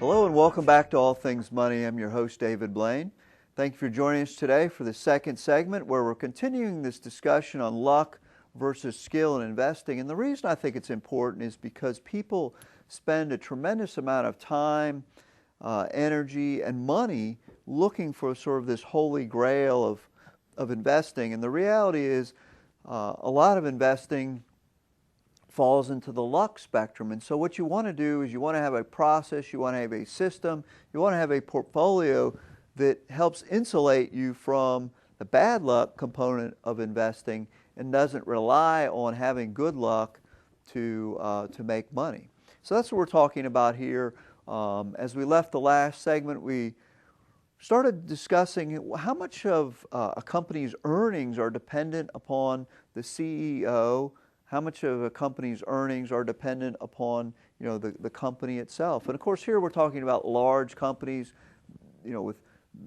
Hello and welcome back to All Things Money. I'm your host, David Blain. Thank you for joining us today for the second segment where we're continuing this discussion on luck versus skill in investing. And the reason I think it's important is because people spend a tremendous amount of time, energy, and money looking for sort of this holy grail of investing. And the reality is a lot of investing falls into the luck spectrum. And so what you want to do is you want to have a process, you want to have a system, you want to have a portfolio that helps insulate you from the bad luck component of investing and doesn't rely on having good luck to make money. So that's what we're talking about here. As we left the last segment, we started discussing how much of a company's earnings are dependent upon the CEO, how much of a company's earnings are dependent upon, the company itself. And of course, here we're talking about large companies, with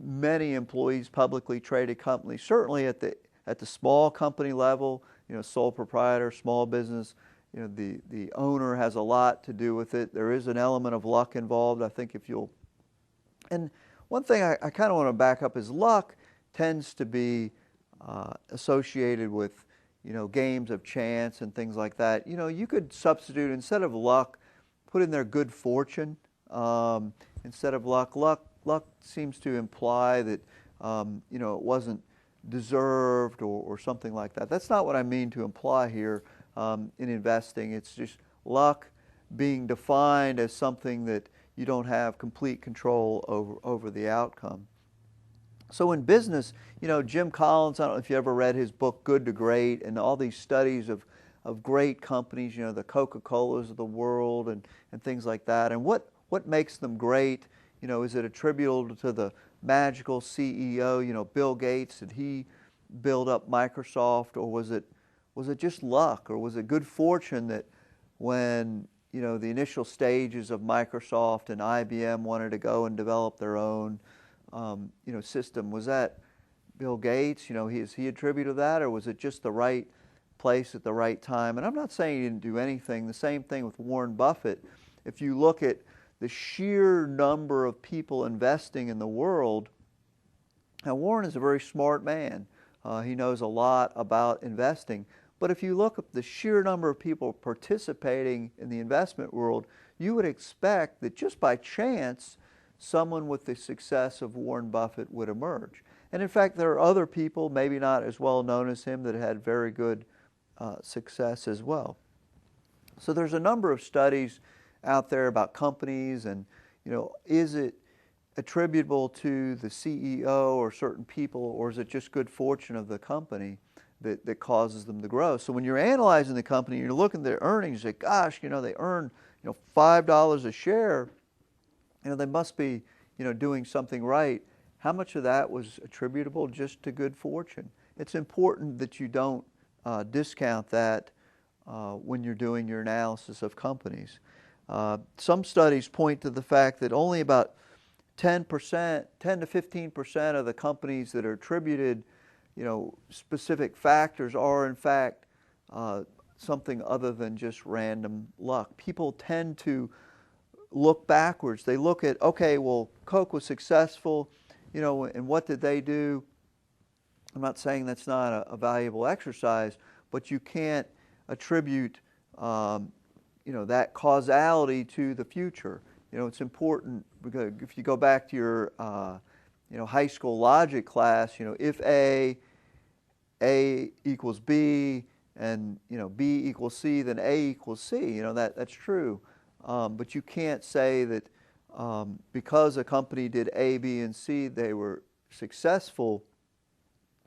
many employees, publicly traded companies. Certainly at the small company level, sole proprietor, small business, the owner has a lot to do with it. There is an element of luck involved, I think, and one thing I kind of want to back up is luck tends to be associated with games of chance and things like that. You could substitute, instead of luck, put in there good fortune. Instead of luck seems to imply that, it wasn't deserved or something like that. That's not what I mean to imply here in investing. It's just luck being defined as something that you don't have complete control over the outcome. So in business, Jim Collins, I don't know if you ever read his book, Good to Great, and all these studies of great companies, the Coca-Colas of the world and things like that. And what makes them great? Is it attributable to the magical CEO, Bill Gates? Did he build up Microsoft, or was it just luck, or was it good fortune that when the initial stages of Microsoft and IBM wanted to go and develop their own system, was that Bill Gates? Is he attributed to that, or was it just the right place at the right time? And I'm not saying he didn't do anything. The same thing with Warren Buffett. If you look at the sheer number of people investing in the world, now Warren is a very smart man. He knows a lot about investing. But if you look at the sheer number of people participating in the investment world, you would expect that just by chance, someone with the success of Warren Buffett would emerge. And in fact, there are other people, maybe not as well known as him, that had very good success as well. So there's a number of studies out there about companies and, is it attributable to the CEO or certain people, or is it just good fortune of the company that causes them to grow? So when you're analyzing the company, you're looking at their earnings, you say, gosh, they earn, $5 a share. They must be, doing something right. How much of that was attributable just to good fortune? It's important that you don't discount that when you're doing your analysis of companies. Some studies point to the fact that only about 10 to 15% of the companies that are attributed, specific factors are in fact something other than just random luck. People tend to look backwards. They look at, okay, well, Coke was successful, and what did they do? I'm not saying that's not a valuable exercise, but you can't attribute, that causality to the future. It's important because if you go back to your, high school logic class, if A equals B, and B equals C, then A equals C. That's true. But you can't say that because a company did A, B, and C, they were successful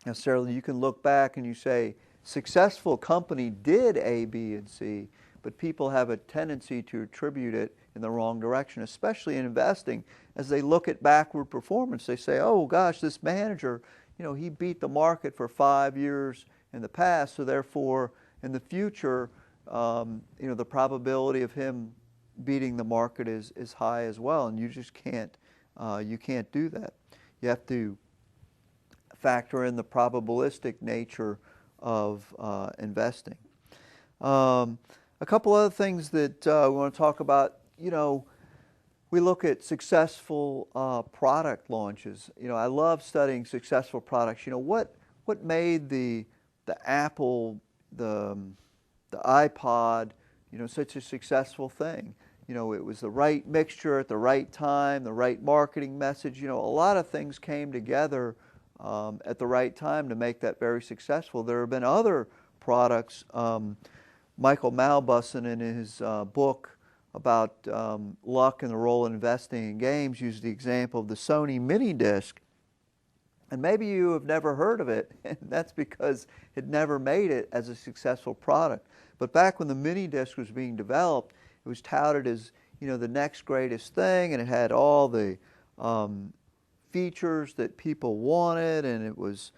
necessarily. You can look back and you say, successful company did A, B, and C, but people have a tendency to attribute it in the wrong direction, especially in investing. As they look at backward performance, they say, oh gosh, this manager, he beat the market for 5 years in the past, so therefore in the future, the probability of him beating the market is high as well, and you just can't do that. You have to factor in the probabilistic nature of investing. A couple other things that we want to talk about. We look at successful product launches. I love studying successful products. What made the Apple, the iPod, such a successful thing? It was the right mixture at the right time, the right marketing message. A lot of things came together at the right time to make that very successful. There have been other products. Michael Malbussen, in his book about luck and the role of investing in games, used the example of the Sony mini disc. And maybe you have never heard of it, and that's because it never made it as a successful product. But back when the mini disc was being developed, it was touted as the next greatest thing, and it had all the features that people wanted, and it was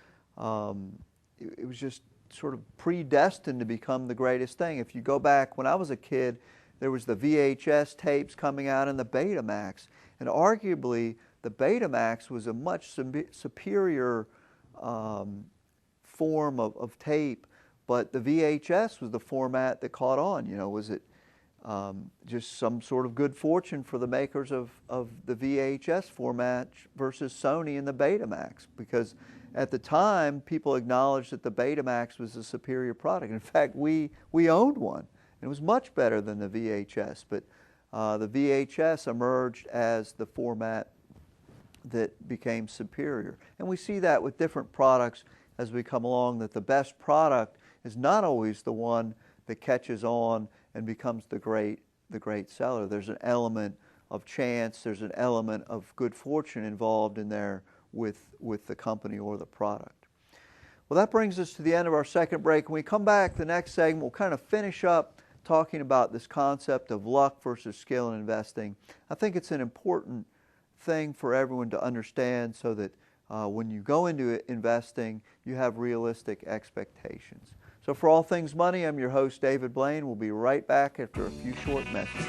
just sort of predestined to become the greatest thing. If you go back, when I was a kid, there was the VHS tapes coming out and the Betamax, and arguably the Betamax was a much superior form of tape, but the VHS was the format that caught on. Was it just some sort of good fortune for the makers of the VHS format versus Sony and the Betamax? Because at the time, people acknowledged that the Betamax was a superior product. In fact, we owned one. It was much better than the VHS, but the VHS emerged as the format that became superior. And we see that with different products as we come along, that the best product is not always the one that catches on and becomes the great seller. There's an element of chance, there's an element of good fortune involved in there with the company or the product. Well, that brings us to the end of our second break. When we come back, the next segment, we'll kind of finish up talking about this concept of luck versus skill in investing. I think it's an important thing for everyone to understand so that when you go into investing, you have realistic expectations. So for All Things Money, I'm your host, David Blain. We'll be right back after a few short messages.